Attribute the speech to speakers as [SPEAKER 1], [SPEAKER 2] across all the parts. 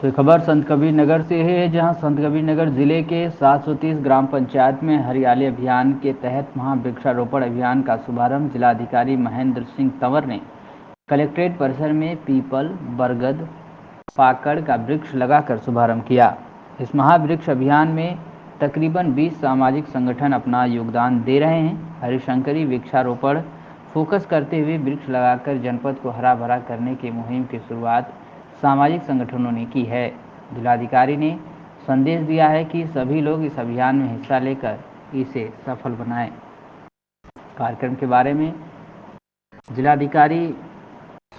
[SPEAKER 1] तो खबर संत कबीर नगर से है, जहां संत कबीर नगर जिले के 730 ग्राम पंचायत में हरियाली अभियान के तहत महावृक्षारोपण अभियान का शुभारंभ जिलाधिकारी महेंद्र सिंह तंवर ने कलेक्ट्रेट परिसर में पीपल, बरगद, पाकड़ का वृक्ष लगाकर शुभारंभ किया। इस महावृक्ष अभियान में तकरीबन 20 सामाजिक संगठन अपना योगदान दे रहे हैं। हरिशंकरी वृक्षारोपण फोकस करते हुए वृक्ष लगाकर जनपद को हरा भरा करने की मुहिम की शुरुआत सामाजिक संगठनों ने की है। जिलाधिकारी ने संदेश दिया है कि सभी लोग इस अभियान में हिस्सा लेकर इसे सफल बनाएं। कार्यक्रम के बारे में जिलाधिकारी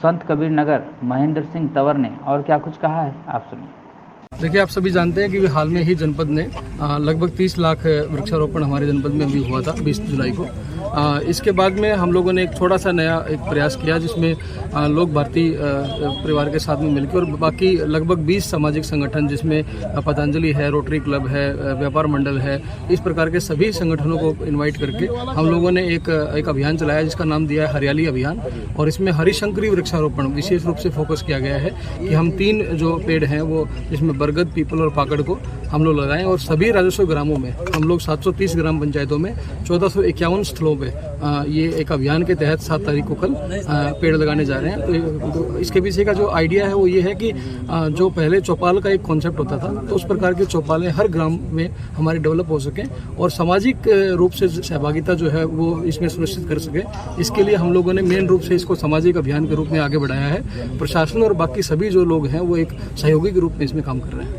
[SPEAKER 1] संत कबीर नगर महेंद्र सिंह तंवर ने और क्या कुछ कहा है, आप सुनिए।
[SPEAKER 2] देखिए, आप सभी जानते हैं कि हाल में ही जनपद ने लगभग 30 लाख वृक्षारोपण हमारे जनपद में अभी हुआ था 20 जुलाई को। इसके बाद में हम लोगों ने एक थोड़ा सा नया एक प्रयास किया, जिसमें लोग भारतीय परिवार के साथ में मिलकर और बाकी लगभग 20 सामाजिक संगठन, जिसमें पतंजलि है, रोटरी क्लब है, व्यापार मंडल है, इस प्रकार के सभी संगठनों को इन्वाइट करके हम लोगों ने एक अभियान चलाया जिसका नाम दिया है हरियाली अभियान। और इसमें हरिशंकरी वृक्षारोपण विशेष रूप से फोकस किया गया है कि हम 3 जो पेड़ हैं वो जिसमें बरगद, पीपल और पाकड़ को हम लोग लगाएं। और सभी राजस्व ग्रामों में हम लोग 730 ग्राम पंचायतों में 1451 स्थलों पे ये एक अभियान के तहत 7 तारीख को कल पेड़ लगाने जा रहे हैं। तो इसके पीछे का जो आइडिया है वो ये है कि जो पहले चौपाल का एक कॉन्सेप्ट होता था, तो उस प्रकार के चौपालें हर ग्राम में हमारी डेवलप हो सकें और सामाजिक रूप से सहभागिता जो है वो इसमें सुनिश्चित कर सके। इसके लिए हम लोगों ने मेन रूप से इसको सामाजिक अभियान के रूप में आगे बढ़ाया है। प्रशासन और बाकी सभी जो लोग हैं वो एक सहयोगी के रूप में इसमें काम कर रहे हैं।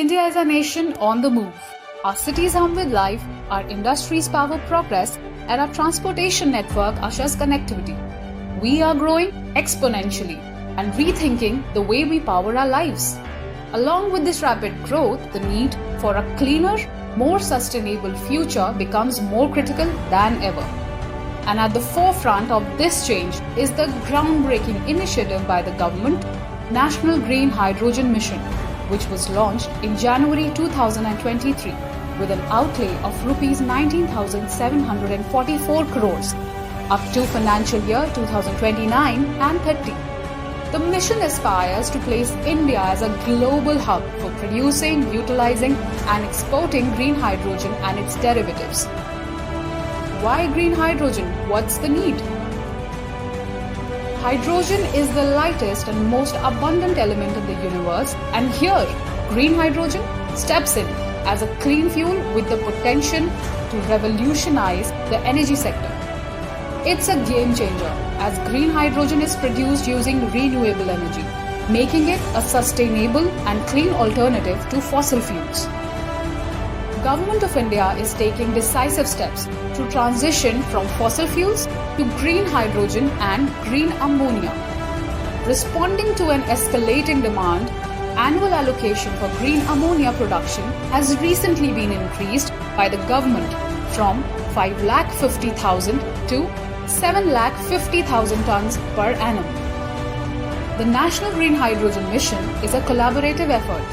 [SPEAKER 3] India is a nation on the move. Our cities hum with life, our industries power progress, and our transportation network ushers connectivity. We are growing exponentially and rethinking the way we power our lives. Along with this rapid growth, the need for a cleaner, more sustainable future becomes more critical than ever. And at the forefront of this change is the groundbreaking initiative by the government, National Green Hydrogen Mission, which was launched in January 2023 with an outlay of rupees 19,744 crores up to financial year 2029 and 30. The mission aspires to place India as a global hub for producing, utilizing and exporting green hydrogen and its derivatives. Why green hydrogen? What's the need? Hydrogen is the lightest and most abundant element in the universe, and here, green hydrogen steps in as a clean fuel with the potential to revolutionize the energy sector. It's a game changer as green hydrogen is produced using renewable energy, making it a sustainable and clean alternative to fossil fuels. Government of India is taking decisive steps to transition from fossil fuels to green hydrogen and green ammonia. Responding to an escalating demand, annual allocation for green ammonia production has recently been increased by the government from 5,50,000 to 7,50,000 tons per annum. The National Green Hydrogen Mission is a collaborative effort.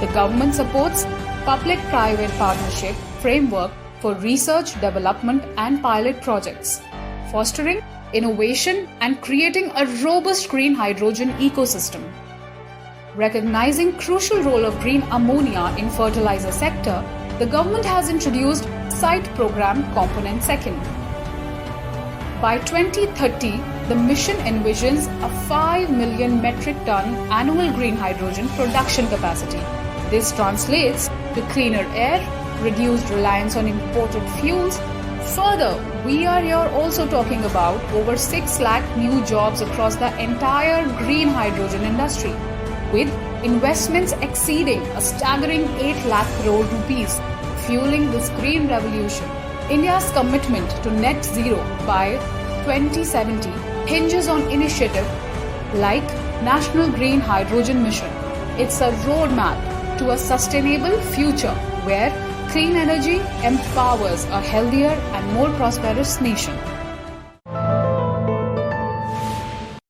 [SPEAKER 3] The government supports public-private partnership framework for research, development and pilot projects, fostering innovation and creating a robust green hydrogen ecosystem. Recognizing crucial role of green ammonia in fertilizer sector, the government has introduced Site Program Component Second. By 2030, the mission envisions a 5 million metric ton annual green hydrogen production capacity. This translates to cleaner air, reduced reliance on imported fuels. Further, we are here also talking about over 6 lakh new jobs across the entire green hydrogen industry, with investments exceeding a staggering 8 lakh crore rupees, fueling this green revolution. India's commitment to net zero by 2070 hinges on initiative like National Green Hydrogen Mission. It's a roadmap to a sustainable future where clean energy empowers a healthier and more prosperous nation.